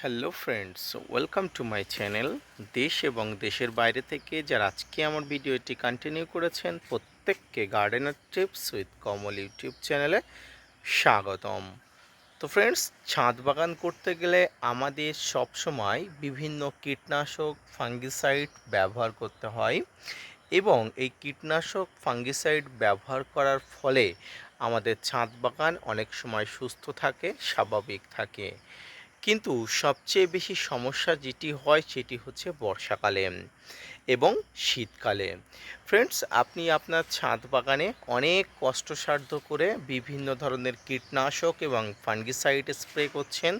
Hello friends, welcome to my channel. দেশ এবং দেশের বাইরে থেকে যারা আজকে আমার ভিডিওটি কন্টিনিউ করেছেন প্রত্যেককে gardener tips with Kamal YouTube চ্যানেলে স্বাগতম। তো ফ্রেন্ডস, ছাদ বাগান করতে গেলে আমাদের সবসময় বিভিন্ন কীটনাশক ফাঙ্গিসাইড ব্যবহার করতে হয় এবং এই কীটনাশক ফাঙ্গিসাইড ব্যবহার করার ফলে আমাদের ছাদ বাগান অনেক সময় সুস্থ থাকে, স্বাভাবিক থাকে। কিন্তু সবচেয়ে বেশি সমস্যা যেটি হয় সেটি হচ্ছে বর্ষাকালে এবং শীতকালে। ফ্রেন্ডস, আপনি আপনার ছাদ বাগানে অনেক কষ্টসাধ্য করে বিভিন্ন ধরনের কীটনাশক এবং ফাঙ্গিসাইড স্প্রে করছেন,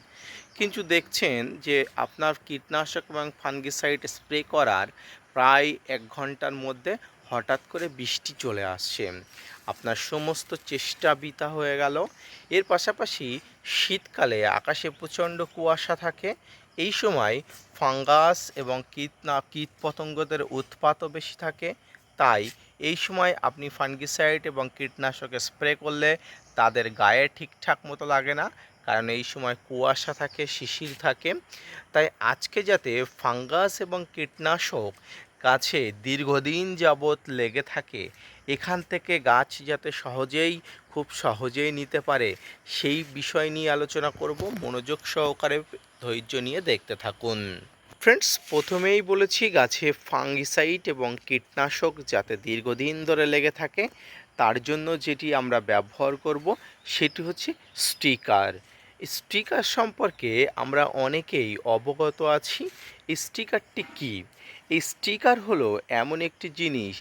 কিন্তু দেখছেন যে আপনার কীটনাশক এবং ফাঙ্গিসাইড স্প্রে করার প্রায় 1 ঘন্টার মধ্যে হঠাৎ করে বৃষ্টি চলে আসছে। আপনার সমস্ত চেষ্টা বৃথা হয়ে গেল। এর পাশাপাশি শীতকালে আকাশে প্রচণ্ড কুয়াশা থাকে। এই সময় ফাঙ্গাস এবং কীটপতঙ্গদের উৎপাতও বেশি থাকে। তাই এই সময় আপনি ফাঙ্গিসাইড এবং কীটনাশক স্প্রে করলে তাদের গায়ে ঠিকঠাক মতো লাগে না, কারণ এই সময় কুয়াশা থাকে, শিশির থাকে। তাই আজকে যাতে ফাঙ্গাস এবং কীটনাশক গাছে দীর্ঘদিন যাবৎ লেগে থাকে, এখান থেকে গাছ যাতে খুব সহজেই নিতে পারে, সেই বিষয় নিয়ে আলোচনা করব। মনোযোগ সহকারে ধৈর্য নিয়ে দেখতে থাকুন। ফ্রেন্ডস, প্রথমেই বলেছি গাছে ফাঙ্গিসাইড এবং কীটনাশক যাতে দীর্ঘদিন ধরে লেগে থাকে তার জন্য যেটি আমরা ব্যবহার করব সেটি হচ্ছে স্টিকার। স্টিকার সম্পর্কে আমরা অনেকেই অবগত আছি। এই স্টিকারটি কী? এই স্টিকার হলো এমন একটি জিনিস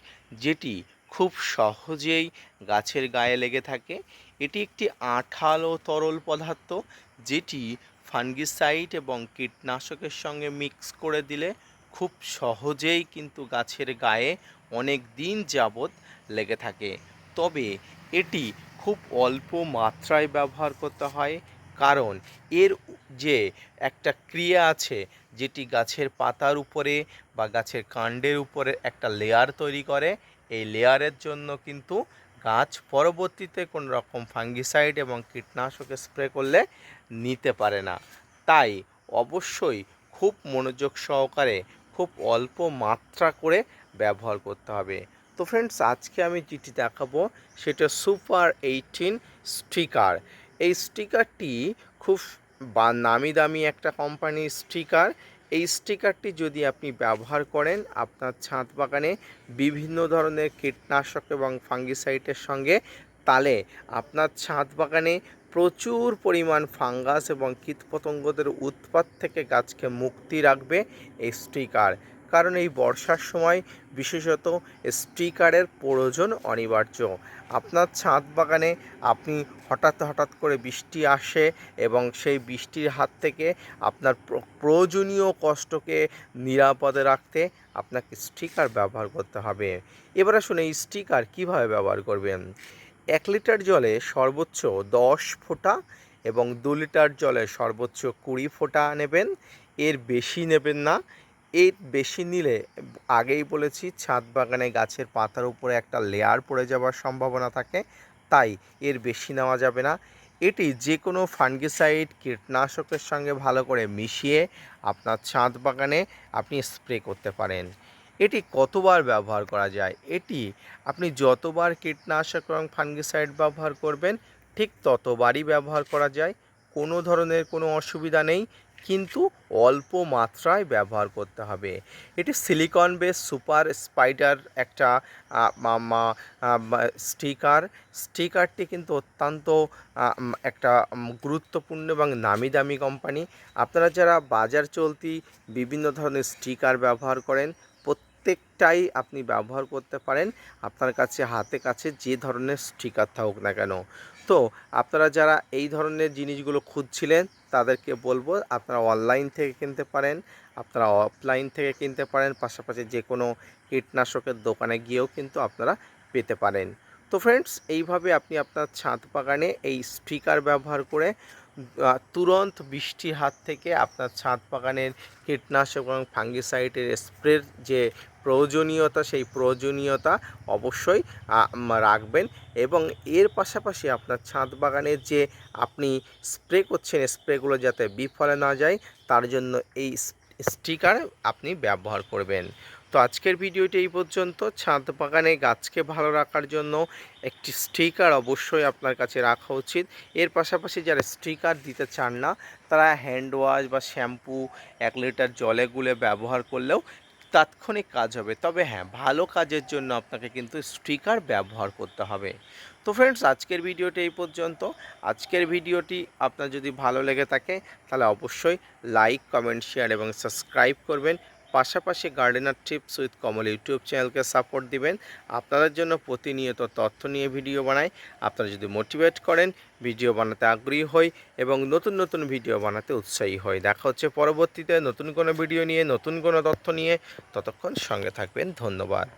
যেটি খুব সহজেই গাছের গায়ে লেগে থাকে। এটি একটি আঠালো তরল পদার্থ যেটি ফাঙ্গিসাইড এবং কীটনাশকের সঙ্গে মিক্স করে দিলে খুব সহজেই কিন্তু গাছের গায়ে অনেক দিন যাবৎ লেগে থাকে। তবে এটি খুব অল্প মাত্রায় ব্যবহার করতে হয়, কারণ এর যে একটা ক্রিয়া আছে যেটি গাছের পাতার উপরে বা গাছের কাণ্ডের উপরে একটা লেয়ার তৈরি করে, এই লেয়ারের জন্য কিন্তু গাছ পরবর্তীতে কোনো রকম ফাঙ্গিসাইড এবং কীটনাশক স্প্রে করলে নিতে পারে না। তাই অবশ্যই খুব মনোযোগ সহকারে খুব অল্প মাত্রা করে ব্যবহার করতে হবে। তো ফ্রেন্ডস, আজকে আমি যেটি দেখাবো সেটা সুপার 18 স্টিকার। এই স্টিকারটি খুব নামি দামি একটা কোম্পানির স্টিকার। এই স্টিকারটি যদি আপনি ব্যবহার করেন আপনার ছাদ বাগানে বিভিন্ন ধরনের কীটনাশক এবং ফাঙ্গিসাইডের সঙ্গে, তাহলে আপনার ছাদ বাগানে প্রচুর পরিমাণ ফাঙ্গাস এবং কীটপতঙ্গদের উৎপাত থেকে গাছকে মুক্তি রাখবে এই স্টিকার। কারণ এই বর্ষার সময় বিশেষত স্টিকারের প্রয়োজন অনিবার্য। আপনার ছাদ বাগানে আপনি হঠাৎ করে বৃষ্টি আসে এবং সেই বৃষ্টির হাত থেকে আপনার প্রয়োজনীয় কষ্টকে নিরাপদে রাখতে আপনাকে স্টিকার ব্যবহার করতে হবে। এবার আসুন এই স্টিকার কীভাবে ব্যবহার করবেন। 1 লিটার জলে সর্বোচ্চ 10 ফোঁটা এবং 2 লিটার জলে সর্বোচ্চ 20 ফোঁটা নেবেন। এর বেশি নেবেন না। এর বেশি নিলে আগেই বলেছি ছাদ বাগানে গাছের পাতার উপরে একটা লেয়ার পড়ে যাওয়ার সম্ভাবনা থাকে, তাই এর বেশি নেওয়া যাবে না। এটি যে কোনো ফাঙ্গিসাইড কীটনাশকের সঙ্গে ভালো করে মিশিয়ে আপনার ছাদ বাগানে আপনি স্প্রে করতে পারেন। এটি কতবার ব্যবহার করা যায়? এটি আপনি যতবার কীটনাশক এবং ফাঙ্গিসাইড ব্যবহার করবেন ঠিক ততবারই ব্যবহার করা যায়। কোনো ধরনের কোনো অসুবিধা নেই, কিন্তু অল্প মাত্রায় ব্যবহার করতে হবে। এটি সিলিকন বেস সুপার স্পাইডার একটা স্টিকারটি কিন্তু অত্যন্ত একটা গুরুত্বপূর্ণ এবং নামি দামি কোম্পানি। আপনারা যারা বাজার চলতি বিভিন্ন ধরনের স্টিকার ব্যবহার করেন প্রত্যেকটাই আপনি ব্যবহার করতে পারেন, আপনার কাছে কাছে যে ধরনের স্টিকার থাকুক না কেন। তো আপনারা যারা এই ধরনের জিনিসগুলো খুঁজছিলেন তাদেরকে বলবো আপনারা অনলাইন থেকে কিনতে পারেন, আপনারা অফলাইন থেকে কিনতে পারেন, পাশাপাশি যে কোনো কীটনাশকের দোকানে গিয়েও কিন্তু আপনারা পেতে পারেন। তো ফ্রেন্ডস, এইভাবে আপনি আপনার ছাদ বাগানে এই স্টিকার ব্যবহার করে তুরন্ত বৃষ্টির হাত থেকে আপনার ছাদ বাগানের কীটনাশক এবং ফাঙ্গিসাইডের স্প্রের যে প্রয়োজনীয়তা, সেই প্রয়োজনীয়তা অবশ্যই রাখবেন। এবং এর পাশাপাশি আপনার ছাদ বাগানের যে আপনি স্প্রে করছেন, স্প্রেগুলো যাতে বিফলে না যায় তার জন্য এই স্টিকার আপনি ব্যবহার করবেন। তো আজকের ভিডিওটি এই পর্যন্ত। ছাদ বাগানে গাছকে ভালো রাখার জন্য একটি স্টিকার অবশ্যই আপনার কাছে রাখা উচিত। এর পাশাপাশি যারা স্টিকার দিতে চান না তারা হ্যান্ড ওয়াশ বা শ্যাম্পু 1 লিটার জলে গুলে ব্যবহার করলেও তাৎক্ষণিক কাজ হবে। তবে হ্যাঁ, ভালো কাজের জন্য আপনাকে কিন্তু স্টিকার ব্যবহার করতে হবে। তো ফ্রেন্ডস, আজকের ভিডিওটি এই পর্যন্ত। আজকের ভিডিওটি আপনার যদি ভালো লেগে থাকে তাহলে অবশ্যই লাইক, কমেন্ট, শেয়ার এবং সাবস্ক্রাইব করবেন। পাশাপাশি gardener tips with Kamal YouTube চ্যানেলকে সাপোর্ট দিবেন। আপনাদের জন্য প্রতিনিয়ত তথ্য নিয়ে ভিডিও বানাই। আপনারা যদি মোটিভেট করেন, ভিডিও বানাতে আগ্রহী হই এবং নতুন নতুন ভিডিও বানাতে উৎসাহী হই। দেখা হচ্ছে পরবর্তীতে নতুন কোনো ভিডিও নিয়ে, নতুন কোনো তথ্য নিয়ে। ততক্ষণ সঙ্গে থাকবেন। ধন্যবাদ।